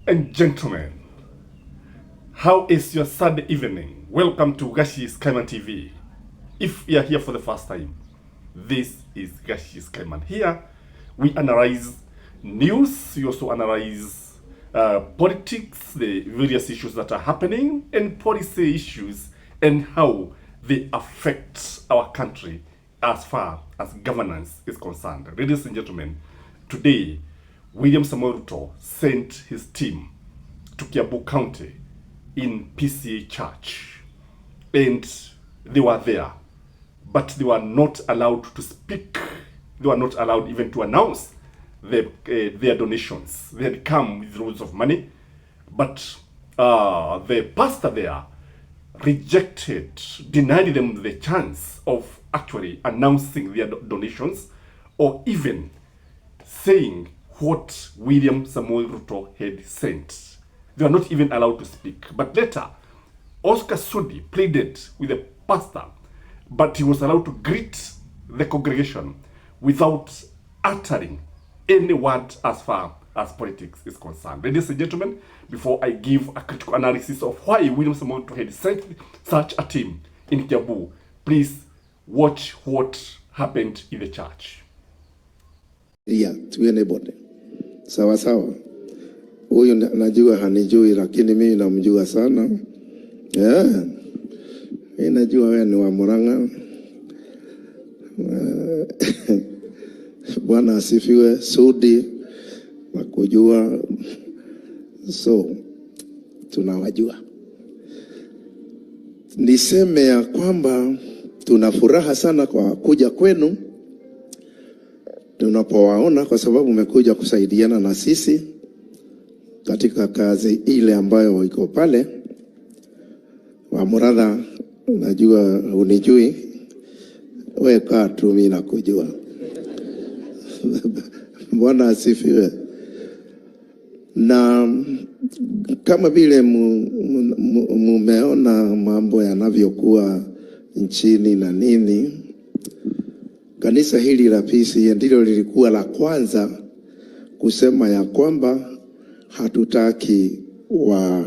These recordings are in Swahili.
and gentlemen, how is your Sunday evening? Welcome to Gashi's Kaiman TV. If you are here for the first time, this is Gashi's Kaiman. Here, we analyze news, we also analyze politics, the various issues that are happening, and policy issues, and how they affect our country as far as governance is concerned. Ladies and gentlemen, today, William Samoei Ruto sent his team to Kiambu County in PCA Church, and they were there, but they were not allowed to speak. They were not allowed even to announce their donations. They had come with loads of money, but the pastor there rejected, denied them the chance of actually announcing their donations or even saying what William Samoei Ruto had sent. They were not even allowed to speak. But later, Oscar Sudi pleaded with the pastor, but he was allowed to greet the congregation without uttering any word as far as politics is concerned. Ladies and gentlemen, before I give a critical analysis of why William Samoei Ruto had sent such a team in Kiambu, please watch what happened in the church. Yeah, to anybody. Sawa sawa. Huyu najua hanijui lakini mimi namjua sana. Yeah. Mimi najua wewe ni wa Murang'a. Bwana asifiwe. Sudi nakujua. So tunawajua. Niseme ya kwamba tuna furaha sana kwa kuja kwenu. Tunapowaona kwa sababu umekuja kusaidiana na sisi katika kazi ile ambayo iko pale. Wa Muratha, najua unijui, wewe kaa tu mimi nakujua. Bwana asifiwe. Na kama vile mumeona mambo yanavyokuwa nchini na nini, kanisa hili la PCA ndilo lilikuwa la kwanza kusema ya kwamba hatutaki wa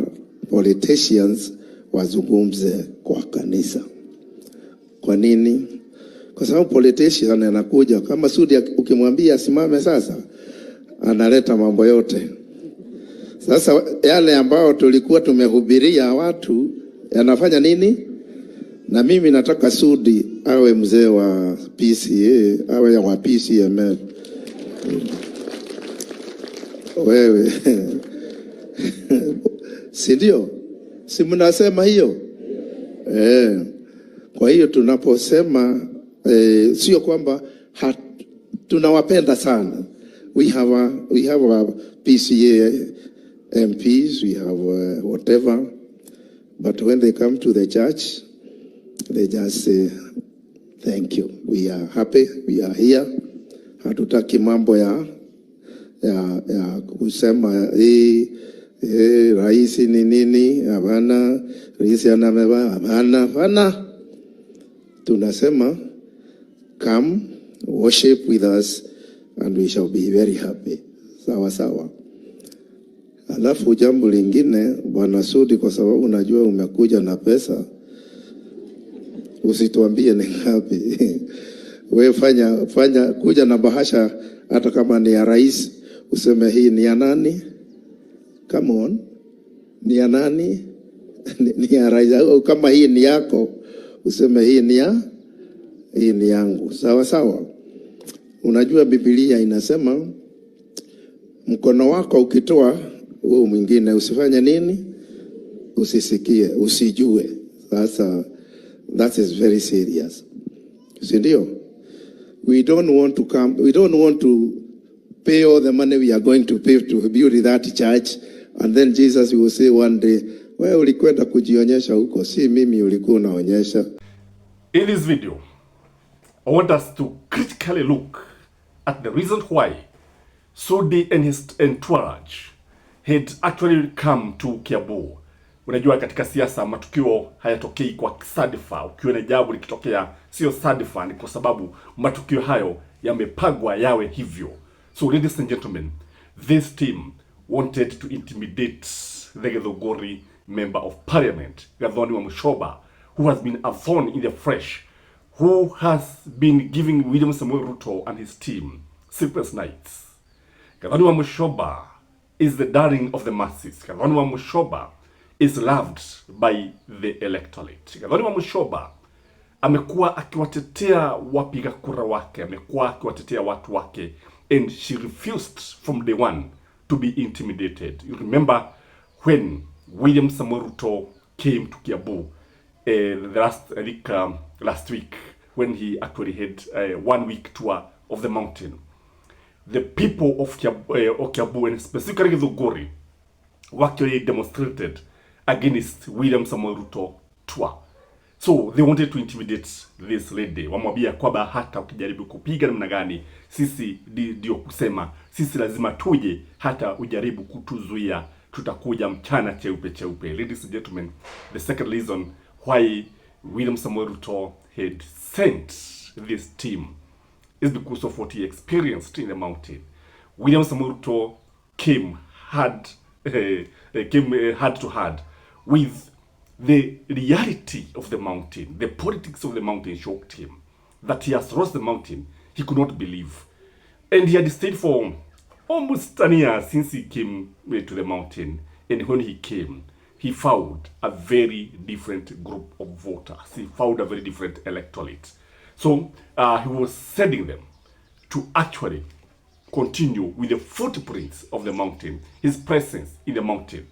politicians wazungumze kwa kanisa. Kwa nini? Kwa sababu politician anakuja kama Sudi ukimwambia simame sasa analeta mambo yote. Sasa yale ambao tulikuwa tumehubiria watu yanafanya nini? Na mimi nataka Sudi awe mzee wa PCA, awe wa PCML. Wewe. Si ndio? Si mnasema hiyo? Kwa hiyo tunaposema sio kwamba tunawapenda sana. We have a PCA MPs, we have whatever, but when they come to the church, they just say, thank you. We are happy. We are here. Hatutaki mambo ya kusema rais ni nini? Hapana. Rais anameba? Hapana. Tunasema, come worship with us and we shall be very happy. Sawa sawa. Alafu jambo lingine, Bwana Sudi, kwa sababu unajua umekuja na pesa, usituambie ni ngapi. Wewe fanya kuja na bahasha hata kama ni ya rais, useme hii ni ya nani? Come on. Ni ya nani? Ni ya rais. Kama hii ni yako, useme hii ni yangu. Sawa sawa. Unajua Biblia inasema mkono wako ukitoa huo mwingine usifanye nini? Usisikie, usijue. Sasa that is very serious. Sindio? We don't want to pay all the money we are going to pay to build that church, and then Jesus will say one day, wewe ulikwenda kujionyesha huko, si mimi ulikuwa unaonyesha. In this video, I want us to critically look at the reason why Sudi and his entourage had actually come to Kiambu. Unajua katika siasa matukio hayatokei kwa sadfa. Ukiona jambo likitokea sio sadfa, ni kwa sababu matukio hayo yamepangwa yawe hivyo. So ladies and gentlemen, this team wanted to intimidate the Githunguri member of parliament, Gathoni Wamushoba, who has been a thorn in the flesh, who has been giving William Samuel Ruto and his team sleepless nights. Gathoni Wamushoba is the darling of the masses. Gathoni Wamushoba is loved by the electorate. Gathoni Wamushoba amekuwa akiwatetea wapiga kura wake, amekuwa akiwatetea watu wake, and she refused from day one to be intimidated. You remember when William Samuel Ruto came to Kiambu last week, when he actually had a 1 week tour of the mountain. The people of Kiambu and specifically Githunguri actually demonstrated against William Samuel Ruto tour. So they wanted to intimidate this lady. Wamwambia kwamba hata ukijaribu kupiga namna gani, sisi ndio kusema, sisi lazima tuje, hata ujaribu kutuzuia, tutakuja mchana cheupe cheupe. Ladies and gentlemen, the second reason why William Samuel Ruto had sent this team is because of what he experienced in the mountain. William Samuel Ruto came hand to hand with the reality of the mountain. The politics of the mountain shocked him. That he has lost the mountain, he could not believe. And he had stayed for almost a year since he came to the mountain. And when he came, he found a very different group of voters. He found a very different electorate. So he was sending them to actually continue with the footprints of the mountain, his presence in the mountain,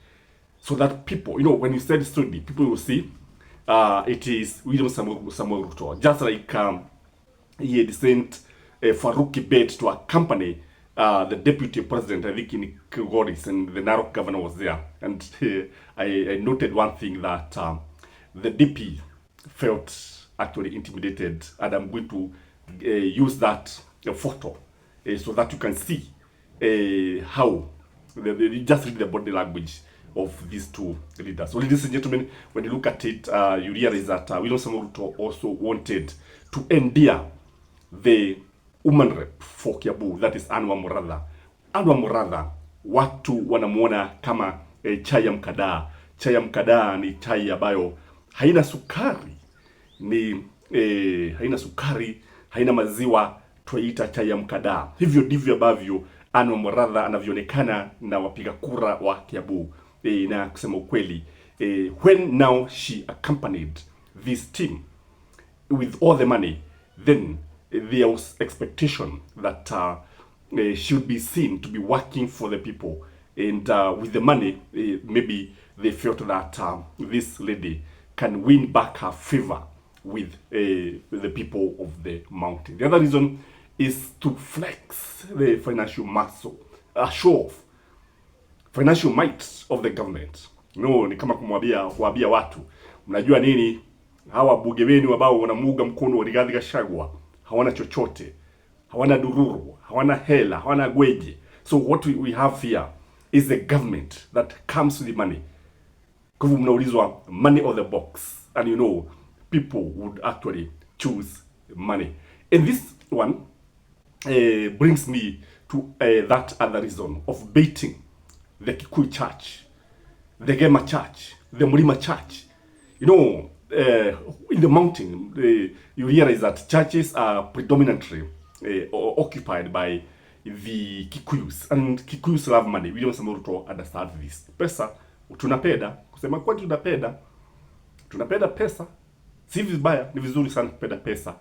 so that people, when you said study, people will see it is William Samuel Ruto. Just like he had sent Farouk Kibet to accompany the deputy president, I think in Kilgoris, and the Narok governor was there. And I noted one thing, that the DP felt actually intimidated, and I'm going to use that photo so that you can see how you just read the body language of these two leaders. So, ladies and gentlemen, when you look at it, you realize that William Samuel Ruto also wanted to endear the woman rep for Kiambu, that is Anne Wamuratha. Anne Wamuratha, watu wanamuona kama chai ya mkadaa. Chai ya mkadaa ni chai ambayo haina sukari, haina sukari, haina maziwa, tuita chai ya mkadaa. Hivyo ndivyo ambavyo Anne Wamuratha anavyoonekana na wapiga kura wa Kiambu. Na kusema ukweli, when now she accompanied this team with all the money, then there was expectation that she would be seen to be working for the people, and with the money, maybe they felt that this lady can win back her favor with the people of the mountain. The other reason is to flex the financial muscle, show off financial might of the government. Ni kama kuambia watu, mnajua nini, hawa bunge wenu ambao wanamuunga mkono Rigathi Gachagua hawana chochote, hawana dururu, hawana hela, hawana gweje. So what we have here is the government that comes with the money. Kwa hivyo mnaulizwa money on the box, and people would actually choose money. And this one brings me to that other reason of baiting the Kikuyu church, the Gema church, the Mlima church. In the mountain, you realize that churches are predominantly occupied by the Kikuyus, and Kikuyus love money. William Samuel Ruto understand this. Pesa tunapenda, kusema kwa tunapenda pesa. Si vibaya, ni vizuri sana kupenda pesa.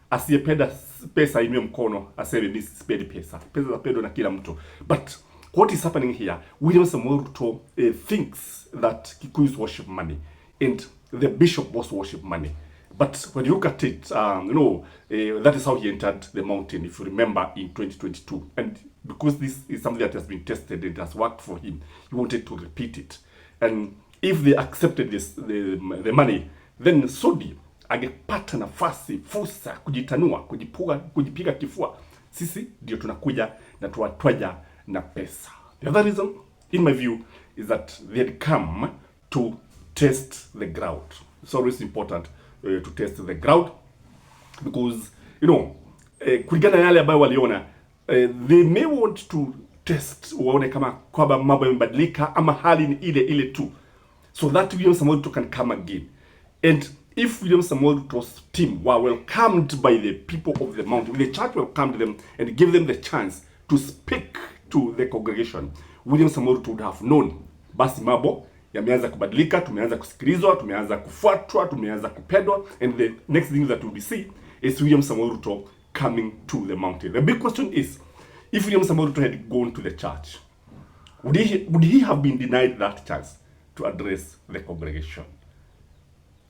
Asiyependa pesa inue mkono, aseme mimi sipendi pesa. Pesa zapendwa na kila mtu. But what is happening here? William Samuel Ruto thinks that Kikuyus worship money, and the bishop also worship money. But when you look at it, that is how he entered the mountain, if you remember, in 2022. And because this is something that has been tested and has worked for him, he wanted to repeat it. And if they accepted the money, then Sodi angepata nafasi, fursa, kujitanua, kujipiga kifua. Sisi ndio tunakuja na tuwatwaja na pesa. The other reason, in my view, is that they had come to test the ground. It's always important to test the ground, because kulingana na yale ambayo waliona, they may want to test waone kama kwamba mambo yamebadilika ama hali ni ile ile tu, so that William Samoei Ruto can come again. And if William Samoei Ruto's team were welcomed by the people of the mountain, the church welcomed them and gave them the chance to speak to the congregation, William Samoei Ruto would have known basi mambo yameanza kubadilika, tumeanza kusikilizwa, tumeanza kufuatwa, tumeanza kupendwa, and the next thing that we see is William Samoei Ruto coming to the mountain. The big question is, if William Samoei Ruto had gone to the church, would he have been denied that chance to address the congregation?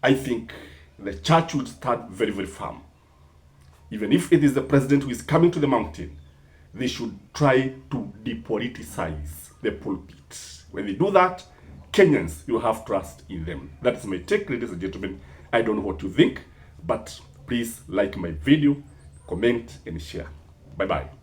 I think the church would start very, very firm. Even if it is the president who is coming to the mountain, they should try to depoliticize the pulpit. When they do that, Kenyans, you have trust in them. That is my take, ladies and gentlemen. I don't know what you think, but please like my video, comment, and share. Bye-bye.